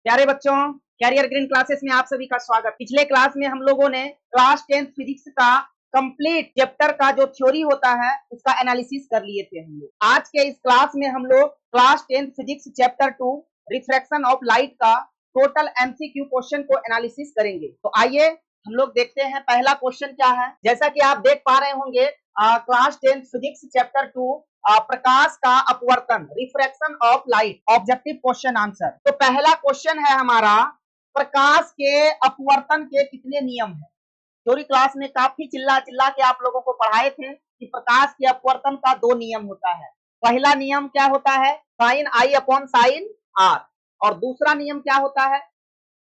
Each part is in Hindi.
प्यारे बच्चों, कैरियर ग्रीन क्लासेस में आप सभी का स्वागत। पिछले क्लास में हम लोगों ने क्लास 10th फिजिक्स का कंप्लीट चैप्टर का जो थ्योरी होता है उसका एनालिसिस कर लिए थे हम लोग। आज के इस क्लास में हम लोग class 10th physics chapter 2 refraction of light का टोटल एमसीक्यू क्वेश्चन को एनालिसिस करेंगे। तो आइए हम लोग देखते हैं पहला क्वेश्चन क्या है। जैसा कि आप देख पा रहे होंगे क्लास 10th फिजिक्स चैप्टर 2 प्रकाश का अपवर्तन, refraction of light, objective question answer. तो पहला क्वेश्चन है हमारा, प्रकाश के अपवर्तन के कितने नियम है। थ्योरी क्लास में काफी चिल्ला चिल्ला के आप लोगों को पढ़ाए थे कि प्रकाश के अपवर्तन का दो नियम होता है। पहला नियम क्या होता है, sine I upon sine R, और दूसरा नियम क्या होता है,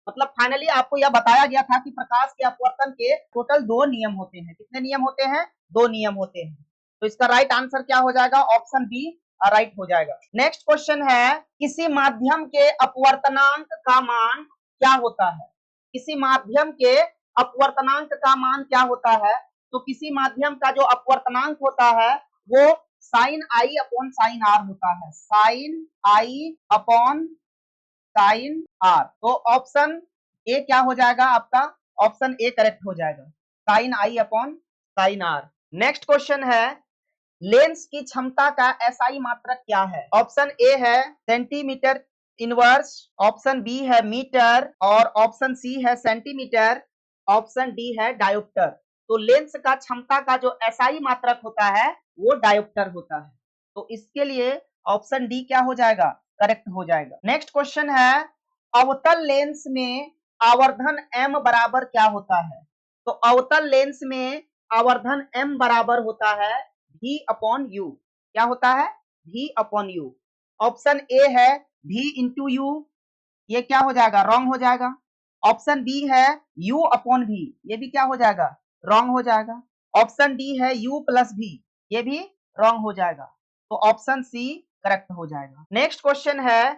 मतलब फाइनली आपको यह बताया गया था कि प्रकाश के अपवर्तन के टोटल दो नियम होते हैं। कितने नियम होते हैं, दो नियम होते हैं। तो इसका राइट आंसर क्या हो जाएगा, ऑप्शन बी राइट हो जाएगा। नेक्स्ट क्वेश्चन है, किसी माध्यम के अपवर्तनांक का मान क्या होता है। किसी माध्यम के अपवर्तनांक का मान क्या होता है। तो किसी माध्यम का जो अपवर्तनांक होता है वो sine I upon sine R होता है, sine I upon sine R. तो ऑप्शन ए क्या हो जाएगा आपका, ऑप्शन ए करेक्ट हो जाएगा, sine I upon sine R. Next question है, लेंस की क्षमता का एसआई मात्रक क्या है। ऑप्शन ए है सेंटीमीटर इनवर्स, ऑप्शन बी है मीटर, और ऑप्शन सी है सेंटीमीटर, ऑप्शन डी है डायोप्टर। तो लेंस का क्षमता का जो एसआई मात्रक होता है वो डायोप्टर होता है। तो इसके लिए ऑप्शन डी क्या हो जाएगा, करेक्ट हो जाएगा। नेक्स्ट क्वेश्चन है, अवतल लेंस में आवर्धन m बराबर क्या होता है। तो अवतल लेंस में आवर्धन m बराबर होता है v अपॉन यू। क्या होता है, v upon you. Option A है v इंटू यू, ये क्या हो जाएगा, रॉन्ग हो जाएगा। ऑप्शन बी है u अपॉन v, ये भी क्या हो जाएगा, रॉन्ग हो जाएगा। ऑप्शन डी है u प्लस v, ये भी रॉन्ग हो जाएगा। तो ऑप्शन सी करेक्ट हो जाएगा। नेक्स्ट क्वेश्चन है,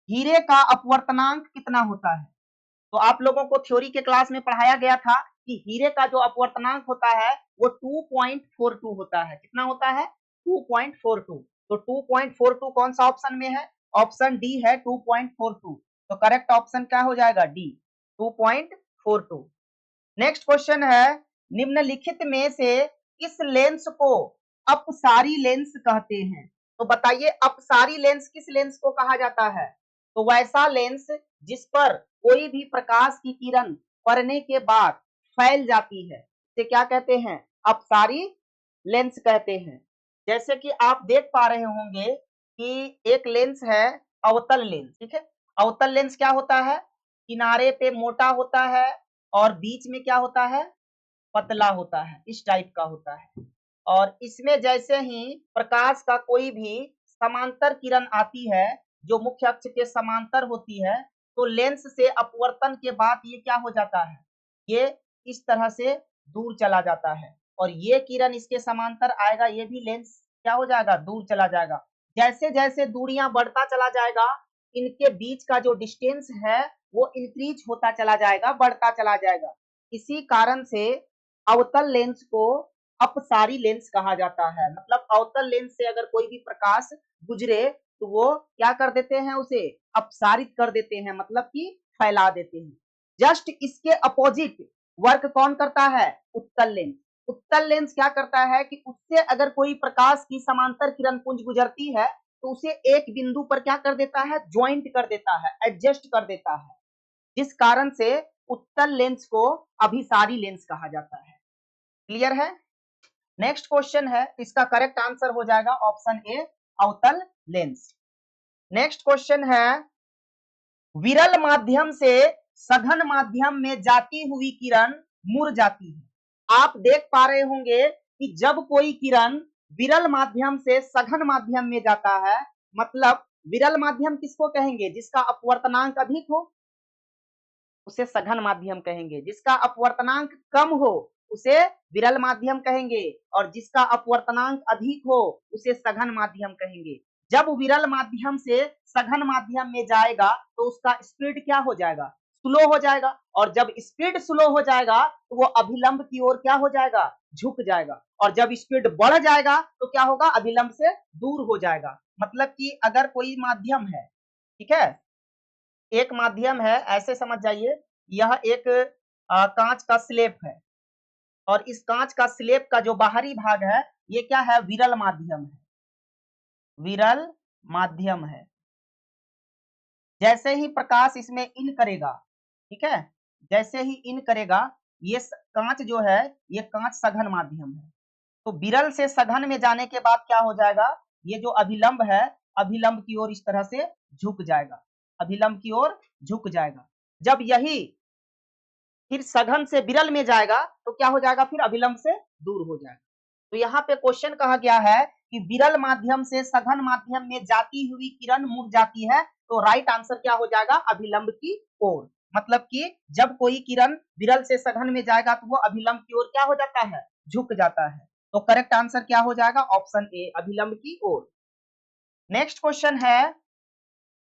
हीरे का अपवर्तनांक कितना होता है। तो आप लोगों को थ्योरी के क्लास में पढ़ाया गया था कि हीरे का जो अपवर्तनांक होता है वो 2.42 होता है। कितना होता है, 2.42। तो 2.42 कौन सा ऑप्शन में है, ऑप्शन डी है 2.42। तो करेक्ट ऑप्शन क्या हो जाएगा, डी 2.42। नेक्स्ट क्वेश्चन है, निम्नलिखित में से किस लेंस को अपसारी लेंस कहते हैं। तो बताइए अपसारी लेंस किस लेंस को कहा जाता है। तो वैसा लेंस जिस पर कोई भी प्रकाश की किरण पड़ने के बाद फैल जाती है इसे क्या कहते हैं, अपसारी लेंस कहते हैं। जैसे कि आप देख पा रहे होंगे कि एक लेंस है अवतल लेंस, ठीक है। अवतल लेंस क्या होता है, किनारे पे मोटा होता है और बीच में क्या होता है, पतला होता है, इस टाइप का होता है। और इसमें जैसे ही प्रकाश का कोई भी समांतर किरण आती है जो मुख्य अक्ष के समांतर होती है, तो लेंस से अपवर्तन के बाद ये क्या हो जाता है, ये इस तरह से दूर चला जाता है। और ये किरण इसके समांतर आएगा, ये भी लेंस क्या हो जाएगा, दूर चला जाएगा। जैसे जैसे दूरियां बढ़ता चला जाएगा, इनके बीच का जो डिस्टेंस है वो इंक्रीज होता चला जाएगा, बढ़ता चला जाएगा। इसी कारण से अवतल लेंस को अपसारी लेंस कहा जाता है। मतलब अवतल लेंस से अगर कोई भी प्रकाश गुजरे तो वो क्या कर देते हैं, उसे अपसारित कर देते हैं, मतलब कि फैला देते हैं। जस्ट इसके अपोजिट वर्क कौन करता है, उत्तल लेंस। उत्तल लेंस क्या करता है कि उससे अगर कोई प्रकाश की समांतर किरण पुंज गुजरती है तो उसे एक बिंदु पर क्या कर देता है, ज्वाइंट कर देता है, एडजस्ट कर देता है, जिस कारण से उत्तल लेंस को अभिसारी लेंस कहा जाता है। क्लियर है। नेक्स्ट क्वेश्चन है, इसका करेक्ट आंसर हो जाएगा ऑप्शन ए, अवतल लेंस। नेक्स्ट क्वेश्चन है, विरल माध्यम से सघन माध्यम में जाती हुई किरण मुड़ जाती है। आप देख पा रहे होंगे कि जब कोई किरण विरल माध्यम से सघन माध्यम में जाता है, मतलब विरल माध्यम किसको कहेंगे, जिसका अपवर्तनांक अधिक हो उसे सघन माध्यम कहेंगे, जिसका अपवर्तनांक कम हो उसे विरल माध्यम कहेंगे, और जिसका अपवर्तनांक अधिक हो उसे सघन माध्यम कहेंगे। जब विरल माध्यम से सघन माध्यम में जाएगा तो उसका स्पीड क्या हो जाएगा, स्लो हो जाएगा, और जब स्पीड स्लो हो जाएगा तो वो अभिलंब की ओर क्या हो जाएगा, झुक जाएगा, और जब स्पीड बढ़ जाएगा तो क्या होगा, अभिलंब से दूर हो जाएगा। मतलब कि अगर कोई माध्यम है, ठीक है, एक माध्यम है, ऐसे समझ जाइए, यह एक कांच का स्लेब है और इस कांच का स्लेब का जो बाहरी भाग है ये क्या है, विरल माध्यम है, विरल माध्यम है। जैसे ही प्रकाश इसमें इन करेगा, ठीक है, जैसे ही इन करेगा ये कांच जो है ये कांच सघन माध्यम है, तो विरल से सघन में जाने के बाद क्या हो जाएगा, ये जो अभिलंब है अभिलंब की ओर इस तरह से झुक जाएगा, अभिलंब की ओर झुक जाएगा। जब यही फिर सघन से विरल में जाएगा तो क्या हो जाएगा, फिर अभिलंब से दूर हो जाएगा। तो यहाँ पे क्वेश्चन कहा गया है कि विरल माध्यम से सघन माध्यम में जाती हुई किरण मुड़ जाती है, तो राइट आंसर क्या हो जाएगा, अभिलंब की ओर। मतलब कि जब कोई किरण विरल से सघन में जाएगा तो वो अभिलंब की ओर क्या हो जाता है, झुक जाता है। तो करेक्ट आंसर क्या हो जाएगा, ऑप्शन ए, अभिलंब की ओर। नेक्स्ट क्वेश्चन है,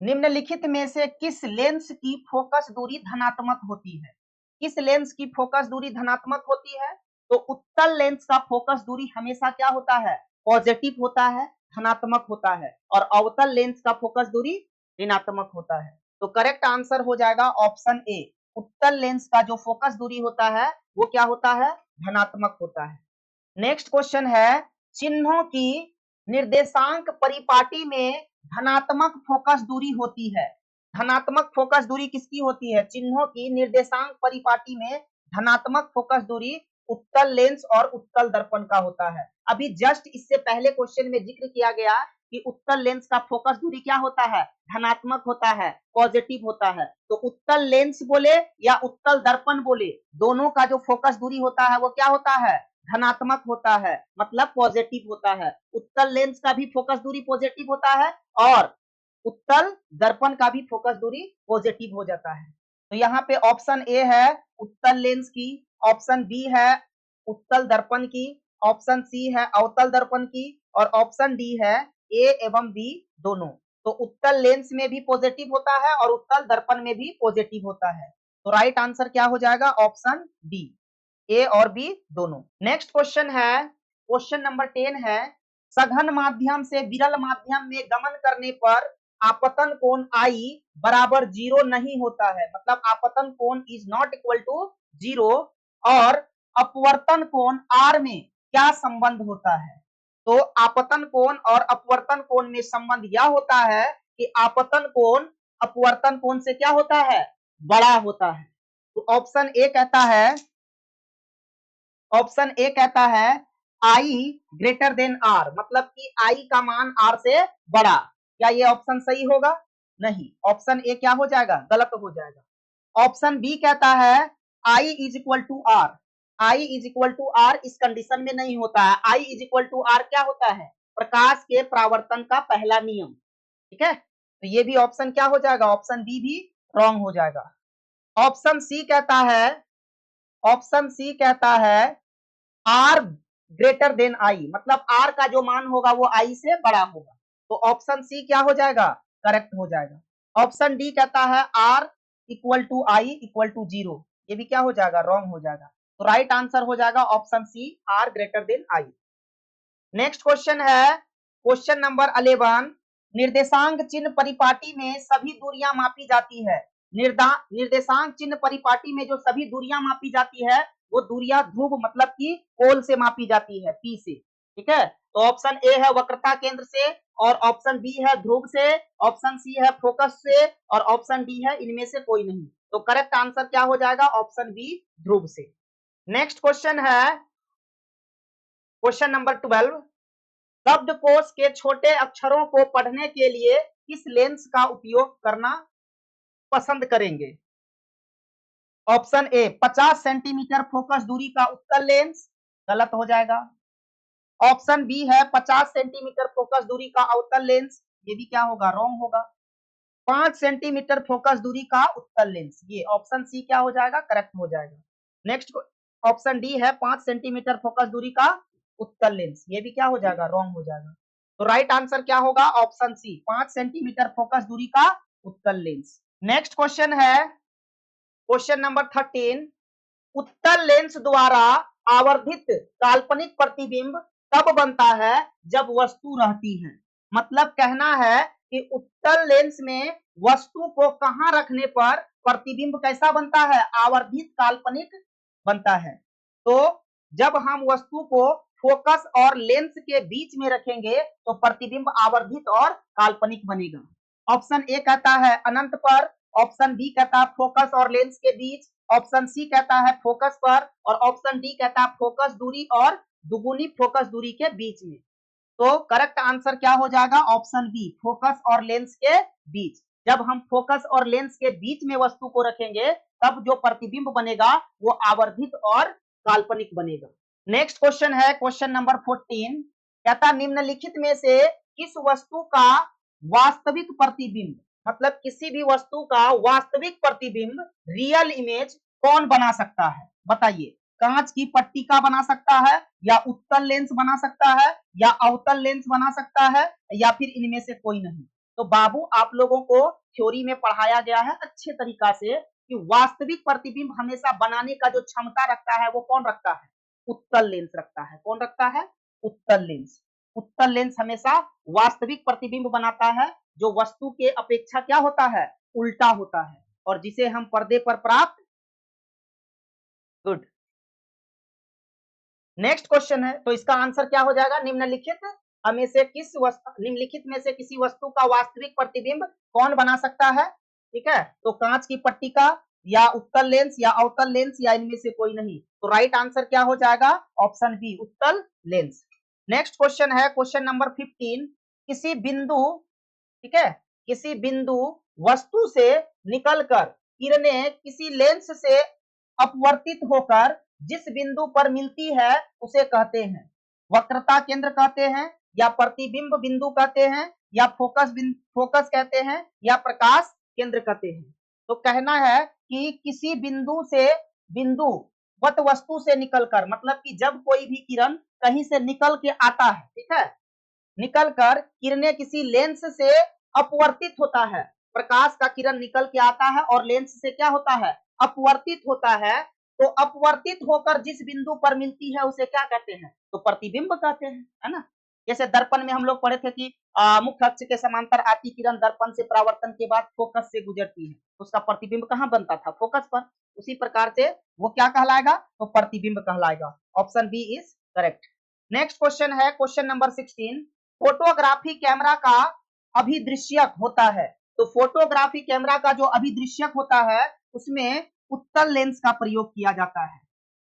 निम्नलिखित में से किस लेंस की फोकस दूरी धनात्मक होती है, किस लेंस की फोकस दूरी धनात्मक होती है, तो उत्तल लेंस का फोकस दूरी हमेशा क्या होता है, पॉजिटिव होता है, धनात्मक होता है, और अवतल लेंस का फोकस दूरी ऋणात्मक होता है। तो करेक्ट आंसर हो जाएगा ऑप्शन ए, उत्तल लेंस का जो फोकस दूरी होता है वो क्या होता है, धनात्मक होता है। नेक्स्ट क्वेश्चन है, चिन्हों की निर्देशांक परिपाटी में धनात्मक फोकस दूरी होती है, धनात्मक फोकस दूरी किसकी होती है, चिन्हों की निर्देशांक परिपाटी में धनात्मक फोकस दूरी उत्तल लेंस और उत्तल दर्पण का होता है। अभी जस्ट इससे पहले क्वेश्चन में जिक्र किया गया कि उत्तल लेंस का फोकस दूरी क्या होता है, धनात्मक होता है, पॉजिटिव होता है। तो उत्तल लेंस बोले या उत्तल दर्पण बोले, दोनों का जो फोकस दूरी होता है वो क्या होता है, धनात्मक होता है, मतलब पॉजिटिव होता है। उत्तल लेंस का भी फोकस दूरी पॉजिटिव होता है और उत्तल दर्पण का भी फोकस दूरी पॉजिटिव हो जाता है। तो यहाँ पे ऑप्शन ए है उत्तल लेंस की, ऑप्शन बी है उत्तल दर्पण की, ऑप्शन सी है अवतल दर्पण की, और ऑप्शन डी है ए एवं बी दोनों। तो उत्तल लेंस में भी पॉजिटिव होता है और उत्तल दर्पण में भी पॉजिटिव होता है। तो राइट आंसर क्या हो जाएगा, ऑप्शन बी, ए और बी दोनों। नेक्स्ट क्वेश्चन है, क्वेश्चन नंबर 10 है, सघन माध्यम से विरल माध्यम में गमन करने पर आपतन कोण आई बराबर 0 नहीं होता है, मतलब आपतन कोण इज नॉट इक्वल टू 0, और अपवर्तन कोण आर में क्या संबंध होता है। तो आपतन कोण और अपवर्तन कोण में संबंध यह होता है कि आपतन कोण अपवर्तन कोण से क्या होता है, बड़ा होता है। तो ऑप्शन ए कहता है, ऑप्शन ए कहता है आई ग्रेटर देन आर, मतलब कि आई का मान आर से बड़ा। क्या ये ऑप्शन सही होगा, नहीं, ऑप्शन ए क्या हो जाएगा, गलत हो जाएगा। ऑप्शन बी कहता है I is equal to R, I is equal to R इस कंडीशन में नहीं होता है। I is equal to R क्या होता है, प्रकाश के परावर्तन का पहला नियम, ठीक है। तो ये भी ऑप्शन क्या हो जाएगा, ऑप्शन बी भी रॉन्ग हो जाएगा। ऑप्शन सी कहता है, ऑप्शन सी कहता है आर ग्रेटर देन आई, मतलब आर का जो मान होगा वो आई से बड़ा होगा। तो ऑप्शन सी क्या हो जाएगा, करेक्ट हो जाएगा। ऑप्शन डी कहता है R equal to I equal to 0, ये भी क्या हो जाएगा, रॉन्ग हो जाएगा। तो राइट आंसर हो जाएगा option C, R greater than I. Next question है, क्वेश्चन नंबर 11, निर्देशांक चिन्ह परिपाटी में सभी दूरियां मापी जाती है, निर्देशांक चिन्ह परिपाटी में जो सभी दूरियां मापी जाती है वो दूरियां ध्रुव मतलब कि पोल से मापी जाती है, पी से, ठीक है। तो ऑप्शन ए है वक्रता केंद्र से, और ऑप्शन बी है ध्रुव से, ऑप्शन सी है फोकस से, और ऑप्शन डी है इनमें से कोई नहीं। तो करेक्ट आंसर क्या हो जाएगा, ऑप्शन बी ध्रुव से। नेक्स्ट क्वेश्चन है, क्वेश्चन नंबर 12, शब्दकोश के छोटे अक्षरों को पढ़ने के लिए किस लेंस का उपयोग करना पसंद करेंगे। ऑप्शन ए 50 सेंटीमीटर फोकस दूरी का उत्तल लेंस, गलत हो जाएगा। ऑप्शन बी है 50 सेंटीमीटर फोकस दूरी का अवतल लेंस, ये भी क्या होगा, रॉन्ग होगा। 5 सेंटीमीटर फोकस दूरी का उत्तल लेंस, ये ऑप्शन सी क्या हो जाएगा, करेक्ट हो जाएगा। नेक्स्ट ऑप्शन डी है 5 सेंटीमीटर फोकस दूरी का उत्तल लेंस, ये भी क्या हो जाएगा, रॉन्ग हो जाएगा। तो राइट आंसर क्या होगा, ऑप्शन सी, 5 सेंटीमीटर फोकस दूरी का उत्तल लेंस। नेक्स्ट क्वेश्चन है, क्वेश्चन नंबर 13, उत्तल लेंस द्वारा आवर्धित काल्पनिक प्रतिबिंब तब बनता है जब वस्तु रहती है, मतलब कहना है कि उत्तल लेंस में वस्तु को कहां रखने पर प्रतिबिंब कैसा बनता है, आवर्धित काल्पनिक बनता है। तो जब हम वस्तु को फोकस और लेंस के बीच में रखेंगे तो प्रतिबिंब आवर्धित और काल्पनिक बनेगा। ऑप्शन ए कहता है अनंत पर, ऑप्शन बी कहता है फोकस और लेंस के बीच, ऑप्शन सी कहता है फोकस पर, और ऑप्शन डी कहता है फोकस दूरी और दुगुनी फोकस दूरी के बीच में। तो करेक्ट आंसर क्या हो जाएगा, ऑप्शन बी, फोकस और लेंस के बीच। जब हम फोकस और लेंस के बीच में वस्तु को रखेंगे तब जो प्रतिबिंब बनेगा वो आवर्धित और काल्पनिक बनेगा। नेक्स्ट क्वेश्चन है क्वेश्चन नंबर 14, कहता निम्नलिखित में से किस वस्तु का वास्तविक प्रतिबिंब, मतलब किसी भी वस्तु का वास्तविक प्रतिबिंब, रियल इमेज कौन बना सकता है, बताइए। कांच की पट्टी का बना सकता है, या उत्तल लेंस बना सकता है, या अवतल लेंस बना सकता है, या फिर इनमें से कोई नहीं। तो बाबू आप लोगों को थ्योरी में पढ़ाया गया है अच्छे तरीका से कि वास्तविक प्रतिबिंब हमेशा बनाने का जो क्षमता रखता है वो कौन रखता है, उत्तल लेंस रखता है। कौन रखता है, उत्तल लेंस। उत्तल लेंस हमेशा वास्तविक प्रतिबिंब बनाता है जो वस्तु के अपेक्षा क्या होता है, उल्टा होता है, और जिसे हम पर्दे पर प्राप्त। गुड। नेक्स्ट क्वेश्चन है, तो इसका आंसर क्या हो जाएगा, निम्नलिखित में से किसी वस्तु का वास्तविक प्रतिबिंब कौन बना सकता है। ठीक है, तो कांच की पट्टी का, या उत्तल लेंस, या अवतल लेंस, या इनमें से कोई नहीं। तो राइट आंसर क्या हो जाएगा, ऑप्शन बी, उत्तल लेंस। नेक्स्ट क्वेश्चन है क्वेश्चन नंबर 15, किसी बिंदु, ठीक है, किसी बिंदु वस्तु से निकलकर किरणें किसी लेंस से अपवर्तित होकर जिस बिंदु पर मिलती है उसे कहते हैं वक्रता केंद्र कहते हैं, या प्रतिबिंब बिंदु कहते हैं, या फोकस कहते हैं, या प्रकाश केंद्र कहते हैं। तो कहना है कि किसी बिंदु वत वस्तु से निकलकर, मतलब कि जब कोई भी किरण कहीं से निकल के आता है, ठीक है, निकलकर किरणें किसी लेंस से अपवर्तित होता है, प्रकाश का किरण निकल के आता है और लेंस से क्या होता है, अपवर्तित होता है। तो अपवर्तित होकर जिस बिंदु पर मिलती है उसे क्या कहते हैं, तो प्रतिबिंब कहते हैं, है ना। जैसे दर्पण में हम लोग पढ़े थे कि मुख्य अक्ष के समांतर आती किरण दर्पण से परावर्तन के बाद फोकस से गुजरती है, उसका प्रतिबिंब कहाँ बनता था, फोकस पर। उसी प्रकार से वो क्या कहलाएगा, तो प्रतिबिंब कहलाएगा। Option B is correct. Next question है क्वेश्चन नंबर 16, फोटोग्राफी कैमरा का अभिदृश्यक होता है। तो फोटोग्राफी कैमरा का जो अभिदृश्यक होता है उसमें उत्तल लेंस का प्रयोग किया जाता है।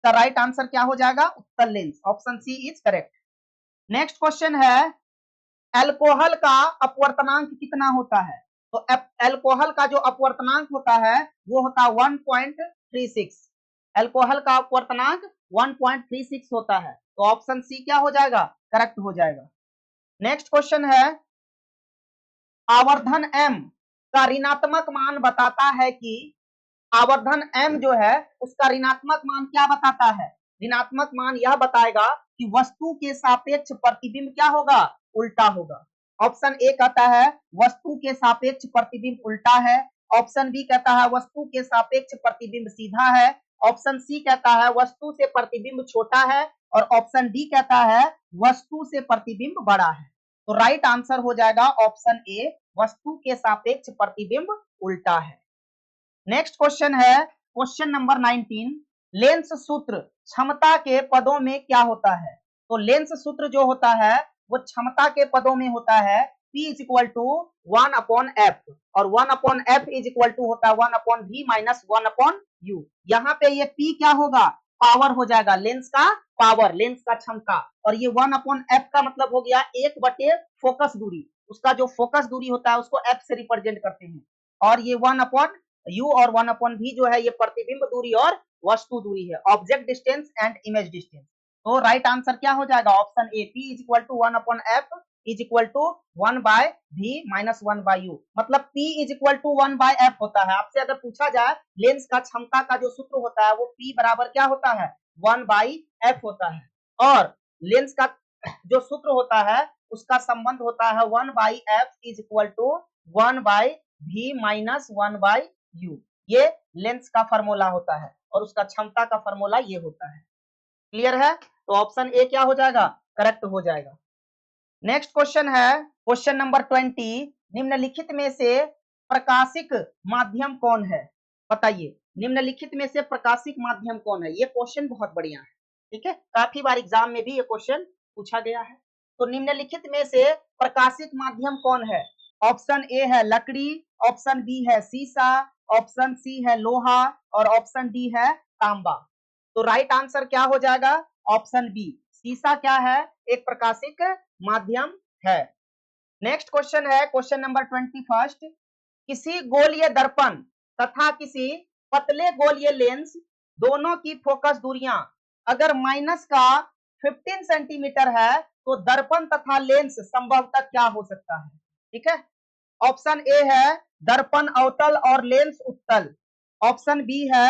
तो राइट आंसर क्या हो जाएगा, उत्तल lens. Option C is correct. Next question है, अल्कोहल का अपवर्तनांक कितना होता है। तो अल्कोहल का जो अपवर्तनांक होता है वो होता है 1.36। अल्कोहल का अपवर्तनांक 1.36 होता है। तो ऑप्शन सी क्या हो जाएगा, करेक्ट हो जाएगा। नेक्स्ट क्वेश्चन है, आवर्धन m का ऋणात्मक मान बताता है कि आवर्धन m जो है उसका ऋणात्मक मान क्या बताता है, ऋणात्मक मान यह बताएगा कि वस्तु के सापेक्ष प्रतिबिंब क्या होगा, उल्टा होगा। ऑप्शन ए कहता है वस्तु के सापेक्ष प्रतिबिंब उल्टा है, ऑप्शन बी कहता है वस्तु के सापेक्ष प्रतिबिंब सीधा है, ऑप्शन सी कहता है वस्तु से प्रतिबिंब छोटा है, और ऑप्शन डी कहता है वस्तु से प्रतिबिंब बड़ा है। तो राइट आंसर हो जाएगा ऑप्शन ए, वस्तु के सापेक्ष प्रतिबिंब उल्टा है। नेक्स्ट क्वेश्चन है क्वेश्चन नंबर 19, लेंस सूत्र क्षमता के पदों में क्या होता है। तो लेंस सूत्र जो होता है वो क्षमता के पदों में होता है P is equal to 1/f, और 1/f इज इक्वल टू होता है 1/v माइनस 1/u। यहाँ पे ये P क्या होगा, पावर हो जाएगा, लेंस का पावर, लेंस का क्षमता, और ये 1/f का मतलब हो गया 1 फोकस दूरी, उसका जो फोकस दूरी होता है उसको f से रिप्रेजेंट करते हैं, और ये 1/u और 1/v जो है ये प्रतिबिंब दूरी और वस्तु दूरी है, object distance and image distance. तो राइट आंसर क्या हो जाएगा, option A, P is equal to 1/f is equal to 1/v minus 1/u, मतलब P is equal to 1/f होता है। आपसे अगर पूछा जाए लेंस का क्षमता का जो सूत्र होता है वो P बराबर क्या होता है, 1/f होता है, और लेंस का जो सूत्र होता है उसका संबंध होता है 1/f is equal to 1/v minus 1/u। ये लेंस का फार्मूला होता है और उसका क्षमता का फार्मूला ये होता है। क्लियर है, तो ऑप्शन ए क्या हो जाएगा, करेक्ट हो जाएगा। नेक्स्ट क्वेश्चन है क्वेश्चन नंबर 20, निम्नलिखित में से प्रकाशिक माध्यम कौन है? बताइए, निम्नलिखित में से प्रकाशिक माध्यम कौन है? ये क्वेश्चन बहुत बढ़िया है, ठीक है, काफी बार एग्जाम में भी ये क्वेश्चन पूछा गया है। तो निम्नलिखित में से प्रकाशिक माध्यम कौन है? ऑप्शन ए है लकड़ी, ऑप्शन बी है शीशा, ऑप्शन सी है लोहा और ऑप्शन डी है तांबा। तो राइट आंसर क्या हो जाएगा? ऑप्शन बी, शीशा क्या है? एक प्रकाशिक माध्यम है। नेक्स्ट क्वेश्चन है क्वेश्चन नंबर 21। किसी गोलीय दर्पण तथा किसी पतले गोलीय लेंस दोनों की फोकस दूरियां अगर माइनस का 15 सेंटीमीटर है तो दर्पण तथा लेंस संभवतः क्या हो सकता है? ठीक है, ऑप्शन ए है दर्पण अवतल और लेंस उत्तल, ऑप्शन बी है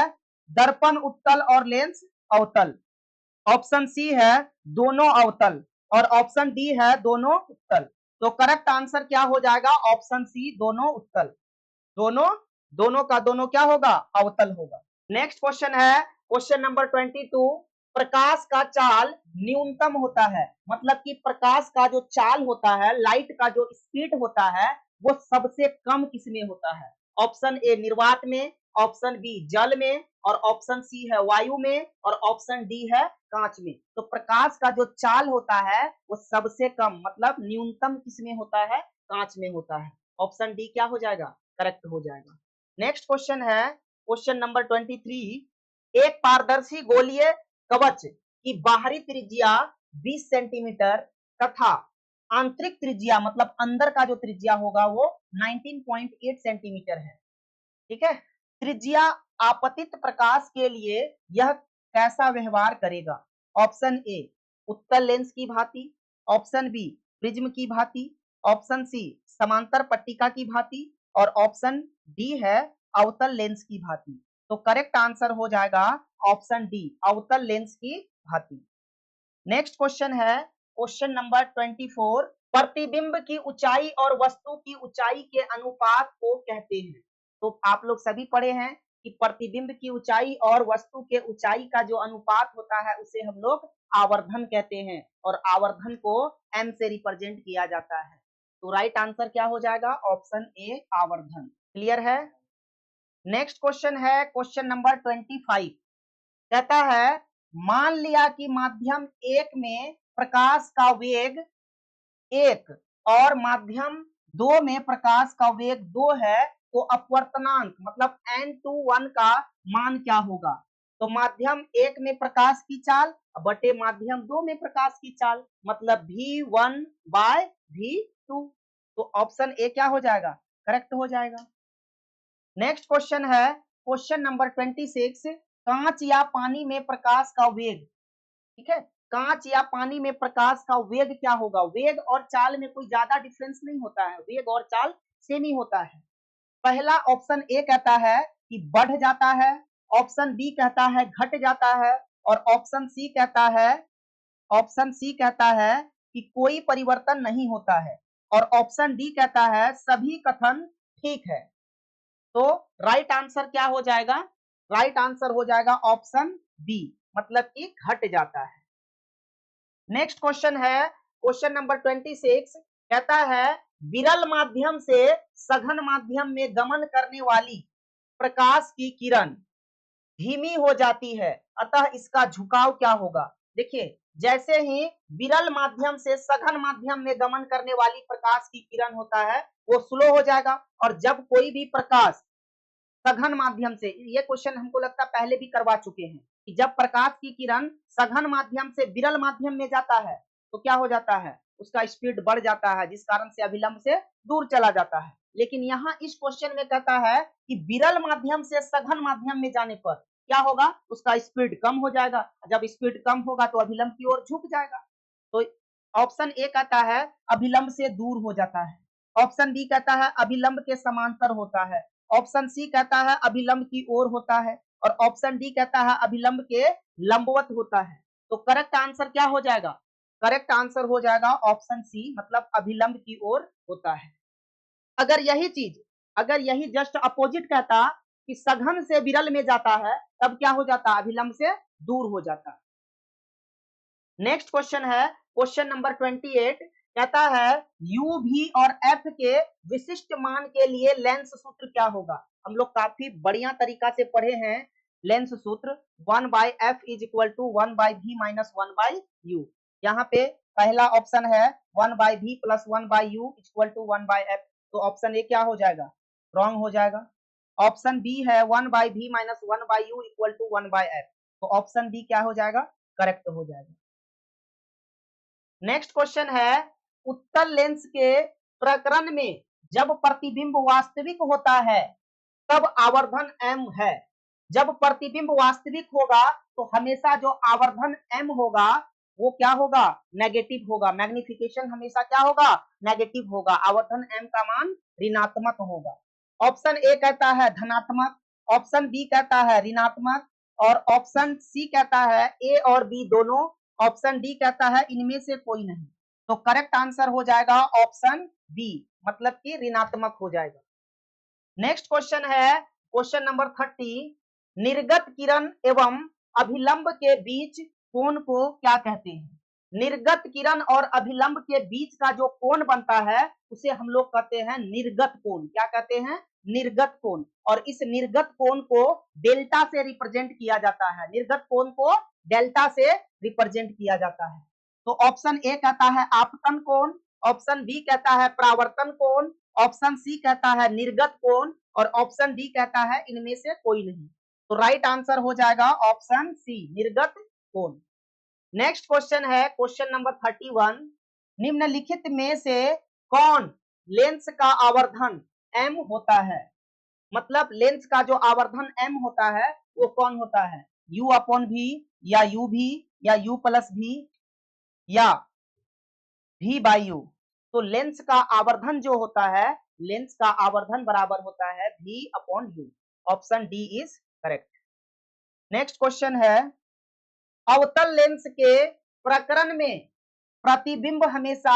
दर्पण उत्तल और लेंस अवतल, ऑप्शन सी है दोनों अवतल और ऑप्शन डी है दोनों उत्तल। तो करेक्ट आंसर क्या हो जाएगा? ऑप्शन सी, दोनों उत्तल। दोनों दोनों का दोनों क्या होगा? अवतल होगा। नेक्स्ट क्वेश्चन है क्वेश्चन नंबर 22। प्रकाश का चाल न्यूनतम होता है, मतलब कि प्रकाश का जो चाल होता है, लाइट का जो स्पीड होता है, वो सबसे कम किसमें होता है? ऑप्शन ए निर्वात में, ऑप्शन बी जल में और ऑप्शन सी है वायु में और ऑप्शन डी है कांच में। तो प्रकाश का जो चाल होता है वो सबसे कम मतलब न्यूनतम किसमें होता है? कांच में होता है। ऑप्शन डी क्या हो जाएगा? करेक्ट हो जाएगा। नेक्स्ट क्वेश्चन है क्वेश्चन नंबर 23। एक पारदर्शी गोलीय कवच की बाहरी त्रिज्या 20 सेंटीमीटर तथा आंतरिक त्रिज्या मतलब अंदर का जो त्रिज्या होगा वो 19.8 सेंटीमीटर है, ठीक है। त्रिज्या आपतित प्रकाश के लिए यह कैसा व्यवहार करेगा? ऑप्शन ए उत्तल लेंस की भांति, ऑप्शन बी प्रिज्म की भांति, ऑप्शन सी समांतर पट्टिका की भांति और ऑप्शन डी है अवतल लेंस की भांति। तो करेक्ट आंसर हो जाएगा ऑप्शन डी, अवतल लेंस की भांति। नेक्स्ट क्वेश्चन है क्वेश्चन नंबर 24। प्रतिबिंब की ऊंचाई और वस्तु की ऊंचाई के अनुपात को कहते हैं। तो आप लोग सभी पढ़े हैं कि प्रतिबिंब की ऊंचाई और वस्तु के ऊंचाई का जो अनुपात होता है उसे हम लोग आवर्धन कहते हैं और आवर्धन को m से रिप्रेजेंट किया जाता है। तो राइट आंसर क्या हो जाएगा? ऑप्शन ए, आवर्धन। क्लियर है? नेक्स्ट क्वेश्चन है क्वेश्चन नंबर 25। कहता है मान लिया कि माध्यम 1 में प्रकाश का वेग 1 और माध्यम 2 में प्रकाश का वेग 2 है, तो अपवर्तनांक मतलब n21 का मान क्या होगा? तो माध्यम 1 में प्रकाश की चाल बटे माध्यम 2 में प्रकाश की चाल मतलब v1 बाय v2। तो ऑप्शन ए क्या हो जाएगा? करेक्ट हो जाएगा। नेक्स्ट क्वेश्चन है क्वेश्चन नंबर 26। कांच या पानी में प्रकाश का वेग, ठीक है, कांच या पानी में प्रकाश का वेग क्या होगा? वेग और चाल में कोई ज्यादा डिफरेंस नहीं होता है, वेग और चाल सेम ही होता है। पहला ऑप्शन ए कहता है कि बढ़ जाता है, ऑप्शन बी कहता है घट जाता है और ऑप्शन सी कहता है कि कोई परिवर्तन नहीं होता है और ऑप्शन डी कहता है सभी कथन ठीक है। तो राइट आंसर क्या हो जाएगा? राइट आंसर हो जाएगा ऑप्शन बी, मतलब कि घट जाता है। नेक्स्ट क्वेश्चन है क्वेश्चन नंबर 26। कहता है विरल माध्यम से सघन माध्यम में गमन करने वाली प्रकाश की किरण धीमी हो जाती है, अतः इसका झुकाव क्या होगा? देखिए, जैसे ही विरल माध्यम से सघन माध्यम में गमन करने वाली प्रकाश की किरण होता है वो स्लो हो जाएगा और जब कोई भी प्रकाश सघन माध्यम से, ये क्वेश्चन हमको लगता है पहले भी करवा चुके हैं कि जब प्रकाश की किरण सघन माध्यम से विरल माध्यम में जाता है तो क्या हो जाता है? उसका स्पीड बढ़ जाता है जिस कारण से अभिलंब से दूर चला जाता है। लेकिन यहाँ इस क्वेश्चन में कहता है कि विरल माध्यम से सघन माध्यम में जाने पर क्या होगा? उसका स्पीड कम हो जाएगा, जब स्पीड कम होगा तो अभिलंब की ओर झुक जाएगा। तो ऑप्शन ए कहता है अभिलंब से दूर हो जाता है, ऑप्शन बी कहता है अभिलंब के समांतर होता है, ऑप्शन सी कहता है अभिलंब की ओर होता है और ऑप्शन डी कहता है अभिलंब के लंबवत होता है। तो करेक्ट आंसर क्या हो जाएगा? करेक्ट आंसर हो जाएगा ऑप्शन सी, मतलब अभिलंब की ओर होता है। अगर यही जस्ट अपोजिट कहता कि सघन से विरल में जाता है तब क्या हो जाता? अभिलंब से दूर हो जाता। नेक्स्ट क्वेश्चन है क्वेश्चन नंबर 28। कहता है u v और f के विशिष्ट मान के लिए लेंस सूत्र क्या होगा। हम लोग काफी बढ़िया तरीका से पढ़े हैं लेंस सूत्र 1/f is equal to 1/v minus 1/u। यहाँ पे पहला ऑप्शन है 1/v plus 1/u equal to 1/f, तो ऑप्शन ए क्या हो जाएगा, रॉन्ग हो जाएगा। ऑप्शन बी है 1/v minus 1/u equal to 1/f, तो ऑप्शन बी क्या हो जाएगा, करेक्ट हो जाएगा। नेक्स्ट क्वेश्चन है उत्तल लेंस के प्रकरण में जब प्रतिबिंब वास्तविक होता है तब आवर्धन m है। जब प्रतिबिंब वास्तविक होगा तो हमेशा जो आवर्धन m होगा वो क्या होगा, नेगेटिव होगा। मैग्निफिकेशन हमेशा क्या होगा, नेगेटिव होगा। आवर्धन m का मान ऋणात्मक होगा। ऑप्शन ए कहता है धनात्मक, ऑप्शन बी कहता है ऋणात्मक, और ऑप्शन सी कहता है ए और बी दोनों, ऑप्शन डी कहता है इनमें से कोई नहीं। तो करेक्ट आंसर हो जाएगा ऑप्शन बी, मतलब कि ऋणात्मक हो जाएगा। नेक्स्ट क्वेश्चन है क्वेश्चन नंबर 30, निर्गत किरण एवं अभिलंब के बीच कोण को क्या कहते हैं। निर्गत किरण और अभिलंब के बीच का जो कोण बनता है उसे हम लोग कहते हैं निर्गत कोण। क्या कहते हैं, निर्गत कोण। और इस निर्गत कोण को डेल्टा से रिप्रेजेंट किया जाता है। निर्गत कोण को डेल्टा से रिप्रेजेंट किया जाता है। तो ऑप्शन ए कहता है आपतन कोण, ऑप्शन बी कहता है परावर्तन कोण, ऑप्शन सी कहता है निर्गत कोण, और ऑप्शन डी कहता है इनमें से कोई नहीं। तो राइट आंसर हो जाएगा ऑप्शन सी, निर्गत कोण। नेक्स्ट क्वेश्चन है क्वेश्चन नंबर 31, निम्नलिखित में से कौन लेंस का आवर्धन m होता है। मतलब लेंस का जो आवर्धन m होता है वो कौन होता है, u अपॉन v या uv या u प्लस v या v बाई u। तो लेंस का आवर्धन जो होता है, लेंस का आवर्धन बराबर होता है v upon u। Option D is correct. Next question है अवतल लेंस के प्रकरण में प्रतिबिंब हमेशा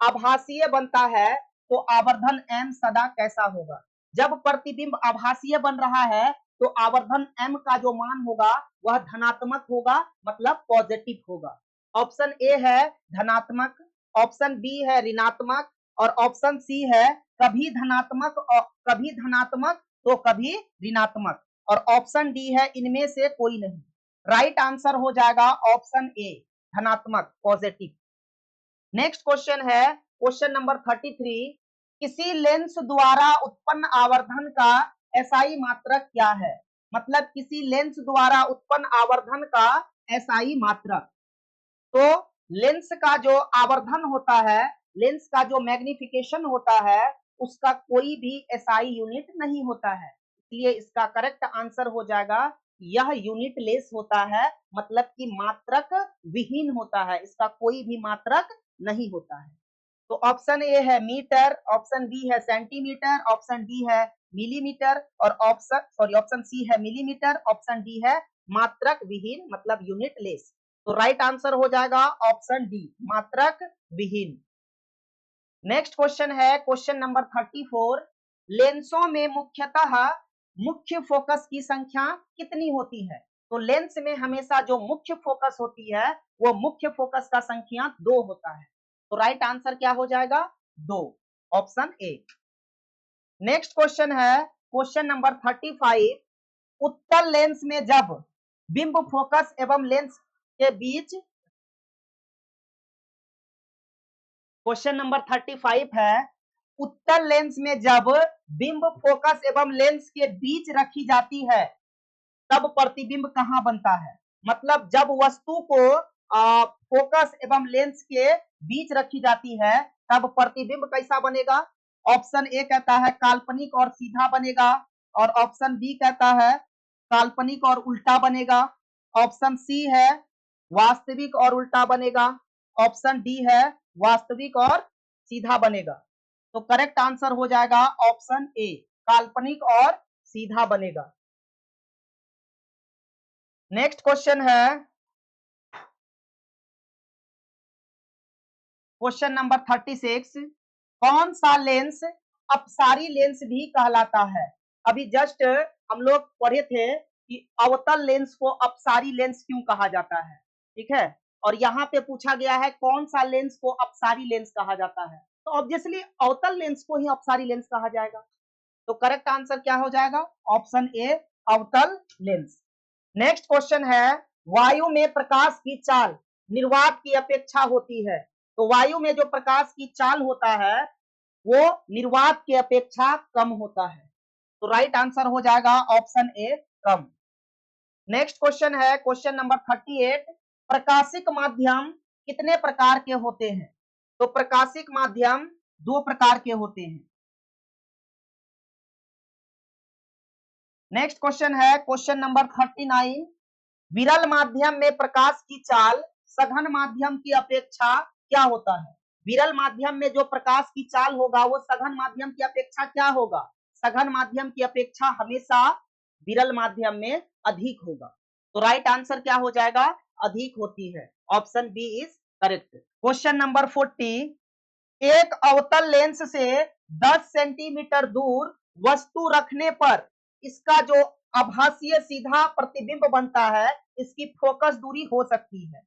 आभासीय बनता है तो आवर्धन m सदा कैसा होगा। जब प्रतिबिंब आभासीय बन रहा है तो आवर्धन m का जो मान होगा वह धनात्मक होगा, मतलब पॉजिटिव होगा। ऑप्शन ए है धनात्मक, ऑप्शन बी है ऋणात्मक, और ऑप्शन सी है कभी धनात्मक और कभी धनात्मक तो कभी ऋणात्मक, और ऑप्शन डी है इनमें से कोई नहीं। राइट आंसर हो जाएगा ऑप्शन ए, धनात्मक, पॉजिटिव। नेक्स्ट क्वेश्चन है क्वेश्चन नंबर 33, किसी लेंस द्वारा उत्पन्न आवर्धन का एसआई मात्रक क्या है। मतलब किसी लेंस द्वारा उत्पन्न आवर्धन का एसआई मात्रक। तो लेंस का जो आवर्धन होता है, लेंस का जो मैग्निफिकेशन होता है उसका कोई भी एसआई यूनिट नहीं होता है, इसलिए इसका करेक्ट आंसर हो जाएगा यह यूनिट लेस होता है, मतलब कि मात्रक विहीन होता है, इसका कोई भी मात्रक नहीं होता है। तो ऑप्शन ए है मीटर, ऑप्शन बी है सेंटीमीटर, ऑप्शन डी है मिलीमीटर, और ऑप्शन सी है मिलीमीटर, ऑप्शन डी है मात्रक विहीन, मतलब यूनिट लेस। तो राइट आंसर हो जाएगा ऑप्शन डी, मात्रक विहीन। नेक्स्ट क्वेश्चन है क्वेश्चन नंबर 34, लेंसों में मुख्यतः मुख्य फोकस की संख्या कितनी होती है। तो लेंस में हमेशा जो मुख्य फोकस होती है वो मुख्य फोकस का संख्या 2 होता है। तो राइट आंसर क्या हो जाएगा, 2, ऑप्शन ए। नेक्स्ट क्वेश्चन है क्वेश्चन नंबर 35, उत्तल लेंस में जब बिंब फोकस एवं लेंस के बीच, क्वेश्चन नंबर 35 है उत्तल लेंस में जब बिंब फोकस एवं लेंस के बीच रखी जाती है तब प्रतिबिंब कहां बनता है। मतलब जब वस्तु को फोकस एवं लेंस के बीच रखी जाती है तब प्रतिबिंब कैसा बनेगा। ऑप्शन ए कहता है काल्पनिक और सीधा बनेगा, और ऑप्शन बी कहता है काल्पनिक और उल्टा बनेगा, ऑप्शन सी है वास्तविक और उल्टा बनेगा, ऑप्शन डी है वास्तविक और सीधा बनेगा। तो करेक्ट आंसर हो जाएगा ऑप्शन ए, काल्पनिक और सीधा बनेगा। नेक्स्ट क्वेश्चन है क्वेश्चन नंबर 36, कौन सा लेंस अपसारी लेंस भी कहलाता है। अभी जस्ट हम लोग पढ़े थे कि अवतल लेंस को अपसारी लेंस क्यों कहा जाता है, ठीक है। और यहाँ पे पूछा गया है कौन सा लेंस को अपसारी लेंस कहा जाता है, तो ऑब्वियसली अवतल लेंस को ही अपसारी लेंस कहा जाएगा। तो करेक्ट आंसर क्या हो जाएगा? ऑप्शन ए, अवतल लेंस। नेक्स्ट क्वेश्चन है, वायु में प्रकाश की चाल निर्वात की अपेक्षा होती है। तो वायु में जो प्रकाश की चाल होता है वो निर्वात की अपेक्षा कम होता है। तो राइट आंसर हो जाएगा ऑप्शन ए, कम। नेक्स्ट क्वेश्चन है क्वेश्चन नंबर 38, प्रकाशिक माध्यम कितने प्रकार के होते हैं? तो प्रकाशिक माध्यम 2 प्रकार के होते हैं। नेक्स्ट क्वेश्चन है क्वेश्चन नंबर 39, विरल माध्यम में प्रकाश की चाल सघन माध्यम की अपेक्षा क्या होता है? विरल माध्यम में जो प्रकाश की चाल होगा वो सघन माध्यम की अपेक्षा क्या होगा? सघन माध्यम की अपेक्षा हमेशा विरल माध्यम में अधिक होगा। तो राइट आंसर क्या हो जाएगा? अधिक होती है। Option B is correct. Question number 40, एक अवतल लेंस से 10 सेंटीमीटर दूर वस्तु रखने पर इसका जो आभासीय सीधा प्रतिबिंब बनता है इसकी फोकस दूरी हो सकती है।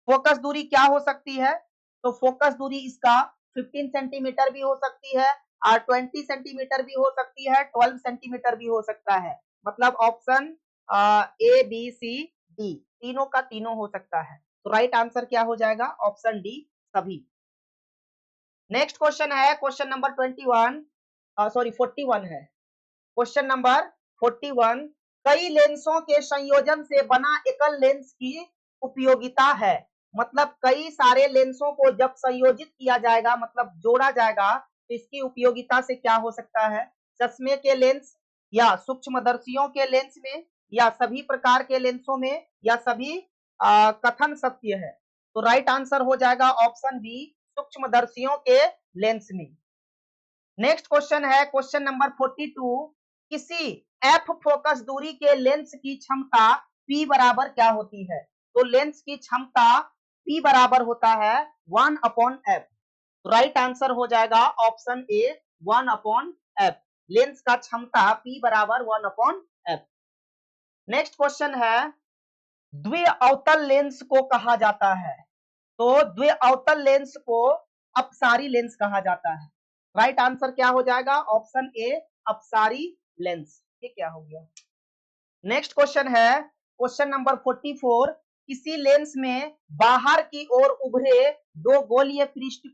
फोकस दूरी क्या हो सकती है? तो फोकस दूरी इसका 15 सेंटीमीटर भी हो सकती है और 20 सेंटीमीटर भी हो सकती है, 12 सेंटीमीटर भी हो सकता है। मतलब option A, B, C, D तीनों का तीनों हो सकता है। तो राइट आंसर क्या हो जाएगा? ऑप्शन डी, सभी। नेक्स्ट क्वेश्चन है क्वेश्चन नंबर 41 है। क्वेश्चन नंबर 41, कई लेंसों के संयोजन से बना एकल लेंस की उपयोगिता है। मतलब कई सारे लेंसों को जब संयोजित किया जाएगा, मतलब जोड़ा जाएगा, तो इसकी उपयोगिता से क्या हो सकता है? चश्मे के लेंस या सूक्ष्मदर्शियों के लेंस में या सभी प्रकार के लेंसों में या सभी कथन सत्य है। तो राइट आंसर हो जाएगा ऑप्शन बी, सूक्ष्मदर्शियों के लेंस में। नेक्स्ट क्वेश्चन है क्वेश्चन नंबर 42, किसी एफ फोकस दूरी के लेंस की क्षमता P बराबर क्या होती है? तो लेंस की क्षमता P बराबर होता है 1/f। राइट आंसर हो जाएगा ऑप्शन ए, 1/f। लेंस का क्षमता P बराबर 1/f। नेक्स्ट क्वेश्चन है, द्वि अवतल लेंस को कहा जाता है। तो द्वि अवतल लेंस को अपसारी लेंस कहा जाता है। राइट आंसर क्या हो जाएगा? ऑप्शन ए, अपसारी लेंस। ये क्या हो गया? नेक्स्ट क्वेश्चन है क्वेश्चन नंबर 44, किसी लेंस में बाहर की ओर उभरे दो गोलीय पृष्ठ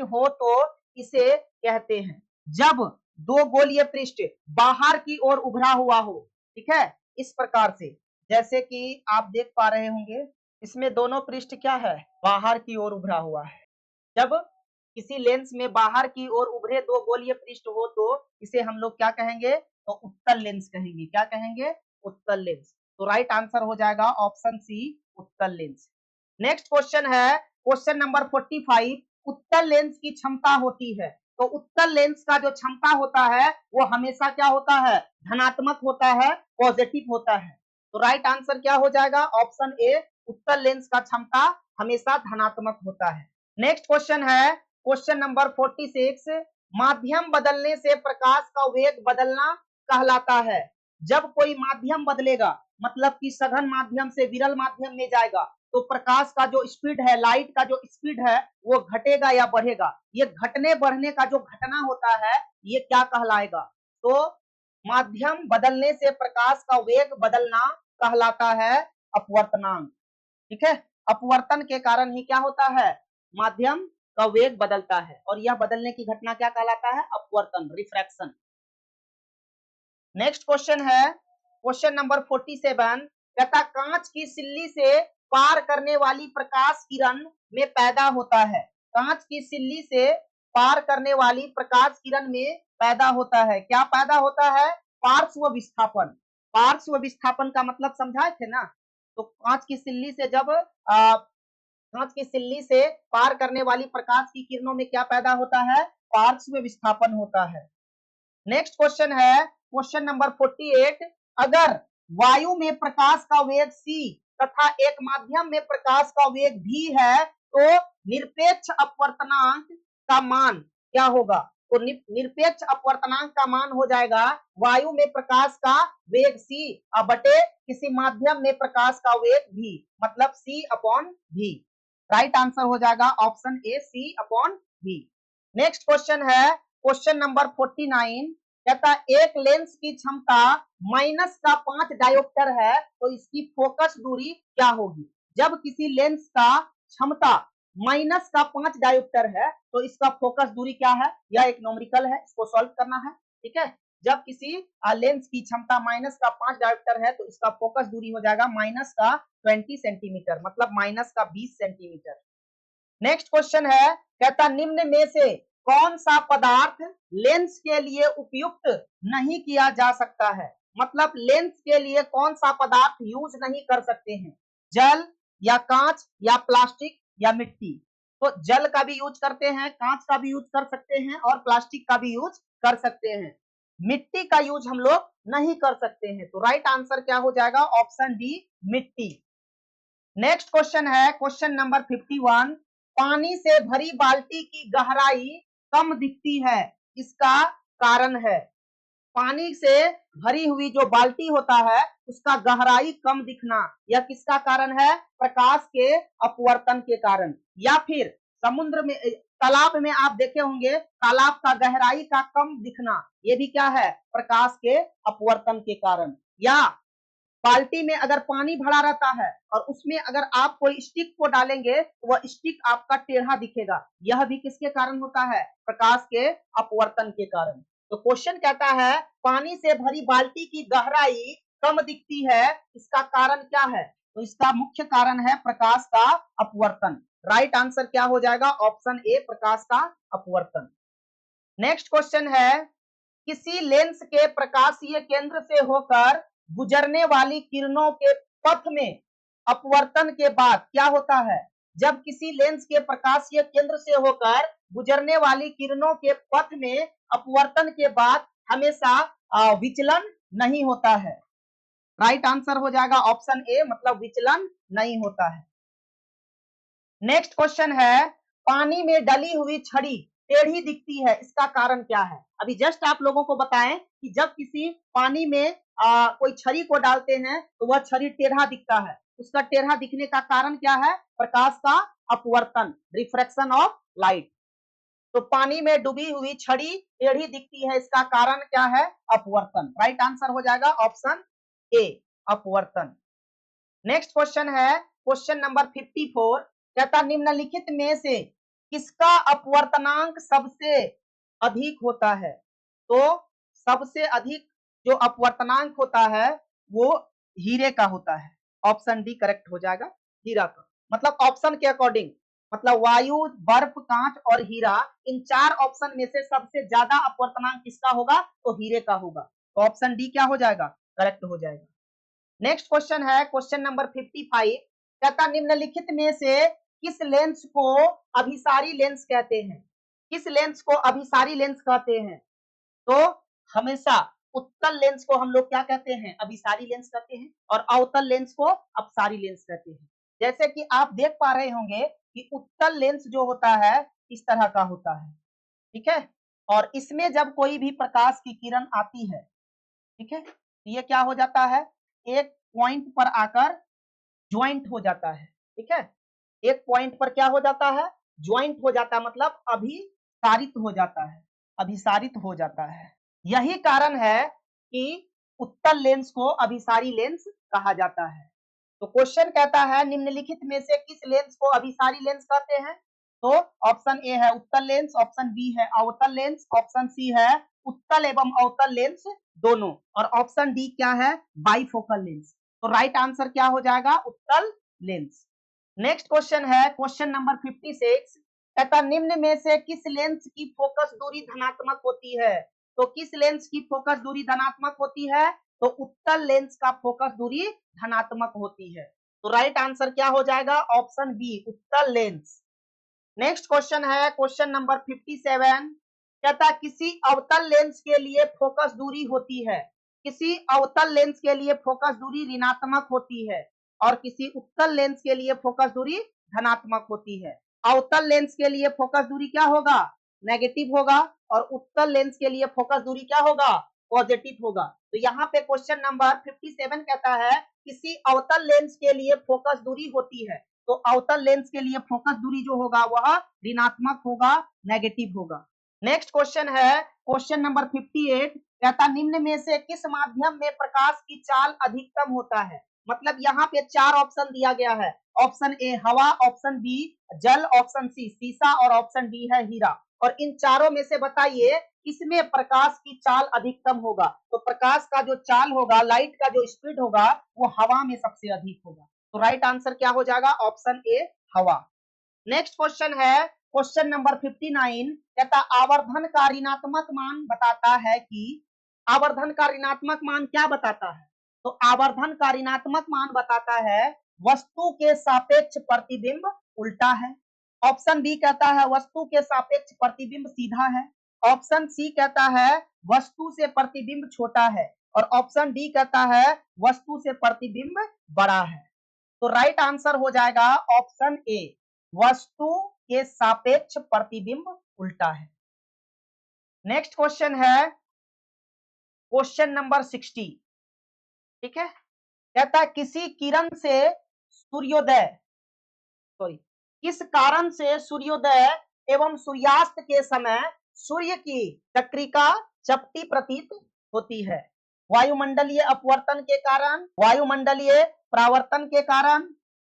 हो तो इसे कहते हैं। जब दो गोलीय पृष्ठ बाहर की ओर उभरा हुआ हो, ठीक है, इस प्रकार से, जैसे कि आप देख पा रहे होंगे इसमें दोनों पृष्ठ क्या है? बाहर की ओर उभरा हुआ है। जब किसी लेंस में बाहर की ओर उभरे दो गोलीय पृष्ठ हो तो इसे हम लोग क्या कहेंगे? तो उत्तल लेंस कहेंगे। क्या कहेंगे? उत्तल लेंस। तो राइट आंसर हो जाएगा ऑप्शन सी, उत्तल लेंस। नेक्स्ट क्वेश्चन है क्वेश्चन नंबर 45, उत्तल लेंस की क्षमता होती है। तो उत्तल लेंस का जो क्षमता होता है वो हमेशा क्या होता है? धनात्मक होता है, पॉजिटिव होता है। तो राइट आंसर क्या हो जाएगा? ऑप्शन ए, उत्तल लेंस का क्षमता हमेशा धनात्मक होता है। नेक्स्ट क्वेश्चन है क्वेश्चन नंबर 46, माध्यम बदलने से प्रकाश का वेग बदलना कहलाता है। जब कोई माध्यम बदलेगा, मतलब कि सघन माध्यम से विरल माध्यम में जाएगा, तो प्रकाश का जो स्पीड है, लाइट का जो स्पीड है, वो घटेगा या बढ़ेगा? ये घटने बढ़ने का जो घटना होता है ये क्या कहलाएगा? तो माध्यम बदलने से प्रकाश का वेग बदलना कहलाता है अपवर्तनांक। ठीक है, अपवर्तन के कारण ही क्या होता है? माध्यम का वेग बदलता है और यह बदलने की घटना क्या कहलाता है? अपवर्तन, रिफ्रैक्शन। नेक्स्ट क्वेश्चन है क्वेश्चन नंबर 47, कहता कांच की सिल्ली से पार करने वाली प्रकाश किरण में पैदा होता है। कांच की सिल्ली से पार करने वाली प्रकाश किरण में पैदा होता है। क्या पैदा होता है? पार्श्व विस्थापन। पार्श्व विस्थापन का मतलब समझाए थे ना? तो कांच की सिल्ली से जब कांच की सिल्ली से पार करने वाली प्रकाश की किरणों में क्या पैदा होता है? पार्श्व विस्थापन होता है। नेक्स्ट क्वेश्चन है क्वेश्चन नंबर 48, अगर वायु में प्रकाश का वेग c तथा एक माध्यम में प्रकाश का वेग v है तो निरपेक्ष अपवर्तनांक का मान क्या होगा? तो निरपेक्ष अपवर्तनांक का मान हो जाएगा वायु में प्रकाश का वेग c बटे किसी माध्यम में प्रकाश का वेग v, मतलब c upon v। Right answer हो जाएगा ऑप्शन ए c upon v। Next question है क्वेश्चन नंबर 49, कहता एक लेंस की क्षमता -5 डायोप्टर है तो इसकी फोकस दूरी क्या होगी। जब किसी लेंस का क्षमता -5 डायोप्टर है तो इसका फोकस दूरी क्या है, यह एक न्यूमेरिकल है, इसको सॉल्व करना है। ठीक है, जब किसी लेंस की क्षमता -5 डायोप्टर है तो इसका फोकस दूरी हो जाएगा -20 सेंटीमीटर, मतलब -20 सेंटीमीटर। नेक्स्ट क्वेश्चन है, कहता निम्न में से कौन सा पदार्थ लेंस के लिए उपयुक्त नहीं किया जा सकता है, मतलब लेंस के लिए कौन सा पदार्थ यूज नहीं कर सकते हैं, जल या कांच या प्लास्टिक या मिट्टी। तो जल का भी यूज करते हैं, कांच का भी यूज कर सकते हैं और प्लास्टिक का भी यूज कर सकते हैं, मिट्टी का यूज हम लोग नहीं कर सकते हैं। तो राइट आंसर क्या हो जाएगा, ऑप्शन डी मिट्टी। नेक्स्ट क्वेश्चन है क्वेश्चन नंबर 51, पानी से भरी बाल्टी की गहराई कम दिखती है, इसका कारण है। पानी से भरी हुई जो बाल्टी होता है उसका गहराई कम दिखना, यह किसका कारण है, प्रकाश के अपवर्तन के कारण। या फिर समुद्र में, तालाब में आप देखे होंगे तालाब का गहराई का कम दिखना, ये भी क्या है, प्रकाश के अपवर्तन के कारण। या बाल्टी में अगर पानी भरा रहता है और उसमें अगर आप कोई स्टिक को डालेंगे तो वह स्टिक आपका टेढ़ा दिखेगा, यह भी किसके कारण होता है, प्रकाश के अपवर्तन के कारण। तो क्वेश्चन कहता है पानी से भरी बाल्टी की गहराई कम दिखती है, इसका कारण क्या है, तो इसका मुख्य कारण है प्रकाश का अपवर्तन। राइट आंसर क्या हो जाएगा, ऑप्शन ए प्रकाश का अपवर्तन। नेक्स्ट क्वेश्चन है, किसी लेंस के प्रकाशीय केंद्र से होकर गुजरने वाली किरणों के पथ में अपवर्तन के बाद क्या होता है। जब किसी लेंस के प्रकाशीय केंद्र से होकर गुजरने वाली किरणों के पथ में अपवर्तन के बाद हमेशा विचलन नहीं होता है। राइट आंसर हो जाएगा ऑप्शन ए, मतलब विचलन नहीं होता है। नेक्स्ट क्वेश्चन है, पानी में डली हुई छड़ी टेढ़ी दिखती है, इसका कारण क्या है। अभी जस्ट आप लोगों को बताएं कि जब किसी पानी में कोई छड़ी को डालते हैं तो वह छड़ी टेढ़ा दिखता है, उसका टेढ़ा दिखने का कारण क्या है, प्रकाश का अपवर्तन, रिफ्रैक्शन ऑफ लाइट। तो पानी में डूबी हुई छड़ी टेढ़ी दिखती है, इसका कारण क्या है, अपवर्तन। राइट आंसर हो जाएगा ऑप्शन ए अपवर्तन। नेक्स्ट क्वेश्चन है क्वेश्चन नंबर 54, कहता निम्नलिखित में से किसका अपवर्तनांक सबसे अधिक होता है। तो सबसे अधिक जो अपवर्तनांक होता है वो हीरे का होता है, ऑप्शन डी करेक्ट हो जाएगा, हीरा का। मतलब ऑप्शन के अकॉर्डिंग, मतलब वायु, बर्फ, कांच और हीरा, इन चार ऑप्शन में से सबसे ज्यादा अपवर्तनांक किसका होगा, तो हीरे का होगा। तो ऑप्शन डी क्या हो जाएगा, करेक्ट हो जाएगा। नेक्स्ट क्वेश्चन है क्वेश्चन नंबर 55, कहता निम्नलिखित में से किस लेंस को अभिसारी लेंस कहते हैं। किस लेंस को अभिसारी लेंस कहते हैं, तो हमेशा उत्तल लेंस को हम लोग क्या कहते हैं, अभिसारी लेंस कहते हैं, और अवतल लेंस को अपसारी लेंस कहते हैं। जैसे कि आप देख पा रहे होंगे कि उत्तल लेंस जो होता है इस तरह का होता है, ठीक है, और इसमें जब कोई भी प्रकाश की किरण आती है, ठीक है, तो ये क्या हो जाता है, एक पॉइंट पर आकर ज्वाइंट हो जाता है। ठीक है, एक पॉइंट पर क्या हो जाता है, ज्वाइंट हो जाता है, मतलब अभिसारित हो जाता है, अभिसारित हो जाता है। यही कारण है कि उत्तल लेंस को अभिसारी लेंस कहा जाता है। तो क्वेश्चन कहता है निम्नलिखित में से किस लेंस को अभिसारी लेंस कहते हैं। तो ऑप्शन ए है उत्तल लेंस, ऑप्शन बी है अवतल लेंस, ऑप्शन सी है उत्तल एवं अवतल लेंस दोनों, और ऑप्शन डी क्या है, बाइफोकल लेंस। तो राइट आंसर क्या हो जाएगा, उत्तल लेंस। नेक्स्ट क्वेश्चन है क्वेश्चन नंबर 56, कहता निम्न में से किस लेंस की फोकस दूरी धनात्मक होती है। तो किस लेंस की फोकस दूरी धनात्मक होती है, तो उत्तल लेंस का फोकस दूरी धनात्मक होती है। तो राइट आंसर क्या हो जाएगा, ऑप्शन बी उत्तल लेंस। नेक्स्ट क्वेश्चन है क्वेश्चन नंबर 57, कहता किसी अवतल लेंस के लिए फोकस दूरी होती है, किसी अवतल लेंस के लिए फोकस दूरी ऋणात्मक होती है और किसी उत्तल लेंस के लिए फोकस दूरी धनात्मक होती है। अवतल लेंस के लिए फोकस दूरी क्या होगा, नेगेटिव होगा, और उत्तल लेंस के लिए फोकस दूरी क्या होगा, पॉजिटिव होगा। तो यहाँ पे क्वेश्चन नंबर 57 कहता है किसी अवतल लेंस के लिए फोकस दूरी होती है, तो अवतल लेंस के लिए फोकस दूरी जो होगा वह ऋणात्मक होगा, नेगेटिव होगा। नेक्स्ट क्वेश्चन है क्वेश्चन नंबर 58 कहता निम्न में से किस माध्यम में प्रकाश की चाल अधिकतम होता है। मतलब यहाँ पे 4 ऑप्शन दिया गया है, ऑप्शन ए हवा, ऑप्शन बी जल, ऑप्शन सी सीसा और ऑप्शन डी है हीरा। और इन चारों में से बताइए किसमें प्रकाश की चाल अधिकतम होगा। तो प्रकाश का जो चाल होगा, लाइट का जो स्पीड होगा वो हवा में सबसे अधिक होगा। तो राइट आंसर क्या हो जाएगा, ऑप्शन ए हवा। नेक्स्ट क्वेश्चन है क्वेश्चन नंबर 59 कहता आवर्धन का ऋणात्मक मान बताता है कि आवर्धन का ऋणात्मक मान क्या बताता है। तो आवर्धन का ऋणात्मक मान बताता है वस्तु के सापेक्ष प्रतिबिंब उल्टा है। ऑप्शन बी कहता है वस्तु के सापेक्ष प्रतिबिंब सीधा है। ऑप्शन सी कहता है वस्तु से प्रतिबिंब छोटा है और ऑप्शन डी कहता है वस्तु से प्रतिबिंब बड़ा है। तो राइट आंसर हो जाएगा ऑप्शन ए, वस्तु के सापेक्ष प्रतिबिंब उल्टा है। नेक्स्ट क्वेश्चन है क्वेश्चन नंबर 60, ठीक है। कहता है किसी किरण से सूर्योदय किस कारण से सूर्योदय एवं सूर्यास्त के समय सूर्य की चक्रिका चपटी प्रतीत होती है। वायुमंडलीय अपवर्तन के कारण, वायुमंडलीय परावर्तन के कारण,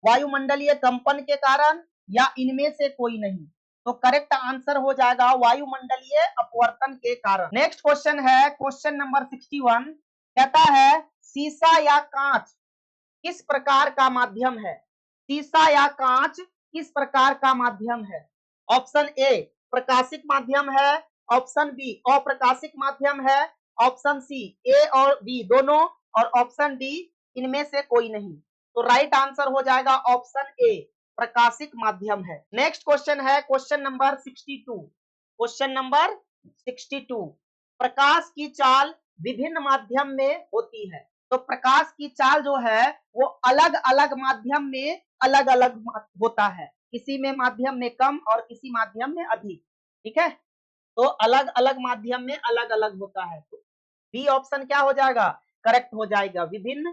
वायुमंडलीय कंपन के कारण या इनमें से कोई नहीं। तो करेक्ट आंसर हो जाएगा वायुमंडलीय अपवर्तन के कारण। नेक्स्ट क्वेश्चन है क्वेश्चन नंबर 61 कहता है सीसा या कांच किस प्रकार का माध्यम है। सीसा या कांच किस प्रकार का माध्यम है। ऑप्शन ए प्रकाशिक माध्यम है, ऑप्शन बी अप्रकाशिक माध्यम है, ऑप्शन सी ए और बी दोनों और ऑप्शन डी इनमें से कोई नहीं। तो राइट आंसर हो जाएगा ऑप्शन ए, प्रकाशिक माध्यम है। नेक्स्ट क्वेश्चन है क्वेश्चन नंबर 62। क्वेश्चन नंबर 62 प्रकाश की चाल विभिन्न माध्यम में होती है। तो प्रकाश की चाल जो है वो अलग अलग माध्यम में अलग अलग होता है, किसी में माध्यम में कम और किसी माध्यम में अधिक, ठीक है। तो अलग अलग माध्यम में अलग अलग होता है। तो बी ऑप्शन क्या हो जाएगा, करेक्ट हो जाएगा, विभिन्न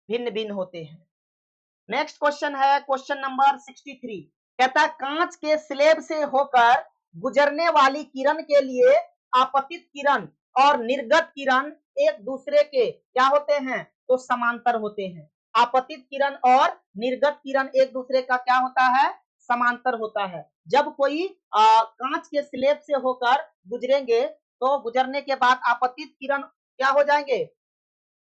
भिन्न भिन्न होते हैं। नेक्स्ट क्वेश्चन है क्वेश्चन नंबर 63 कहता कांच के स्लेब से होकर गुजरने वाली किरण के लिए आपतित किरण और निर्गत किरण एक दूसरे के क्या होते हैं, तो समांतर होते हैं। आपतित किरण और निर्गत किरण एक दूसरे का क्या होता है, समांतर होता है। जब कोई कांच के स्लेब से होकर गुजरेंगे तो गुजरने के बाद आपतित किरण क्या हो जाएंगे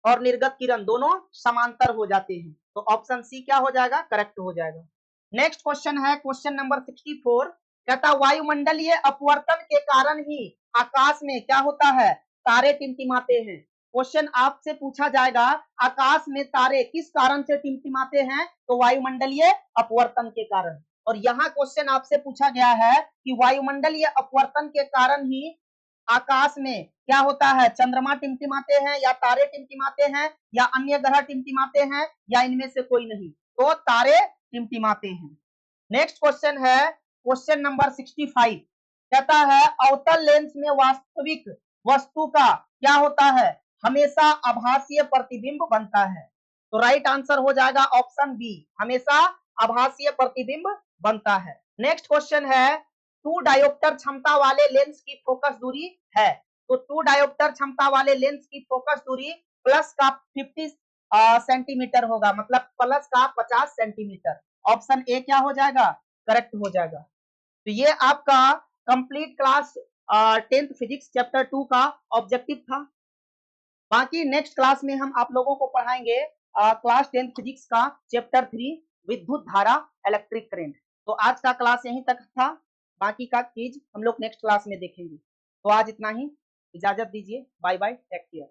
और निर्गत किरण दोनों समांतर हो जाते हैं। तो ऑप्शन सी क्या हो जाएगा, करेक्ट हो जाएगा। नेक्स्ट क्वेश्चन है क्वेश्चन नंबर 64 कहता वायुमंडलीय अपवर्तन के कारण ही आकाश में क्या होता है, तारे टिमटिमाते हैं। क्वेश्चन आपसे पूछा जाएगा आकाश में तारे किस कारण से टिमटिमाते हैं, तो वायुमंडलीय अपवर्तन के कारण। और यहाँ क्वेश्चन आपसे पूछा गया है कि वायुमंडलीय अपवर्तन के कारण ही आकाश में क्या होता है, चंद्रमा टिमटिमाते हैं या तारे टिमटिमाते हैं या अन्य ग्रह टिमटिमाते हैं या इनमें से कोई नहीं। तो तारे टिमटिमाते हैं। नेक्स्ट क्वेश्चन है क्वेश्चन नंबर 65 कहता है अवतल लेंस में वास्तविक वस्तु का क्या होता है, हमेशा आभासीय प्रतिबिंब बनता है। तो राइट आंसर हो जाएगा ऑप्शन बी, हमेशा आभासीय प्रतिबिंब बनता है। नेक्स्ट क्वेश्चन है 2 डायोप्टर क्षमता वाले लेंस की फोकस दूरी है। तो 2 डायोप्टर क्षमता वाले लेंस की फोकस दूरी प्लस का 50 सेंटीमीटर होगा, मतलब प्लस का 50 सेंटीमीटर। ऑप्शन ए क्या हो जाएगा, करेक्ट हो जाएगा। तो ये आपका complete class 10th physics chapter 2 का ऑब्जेक्टिव था। बाकी नेक्स्ट क्लास में हम आप लोगों को पढ़ाएंगे क्लास 10th फिजिक्स का चैप्टर 3 विद्युत धारा इलेक्ट्रिक करंट। तो आज का क्लास यहीं तक था, बाकी का चीज हम लोग नेक्स्ट क्लास में देखेंगे। तो आज इतना ही, इजाजत दीजिए, बाय बाय, टेक केयर।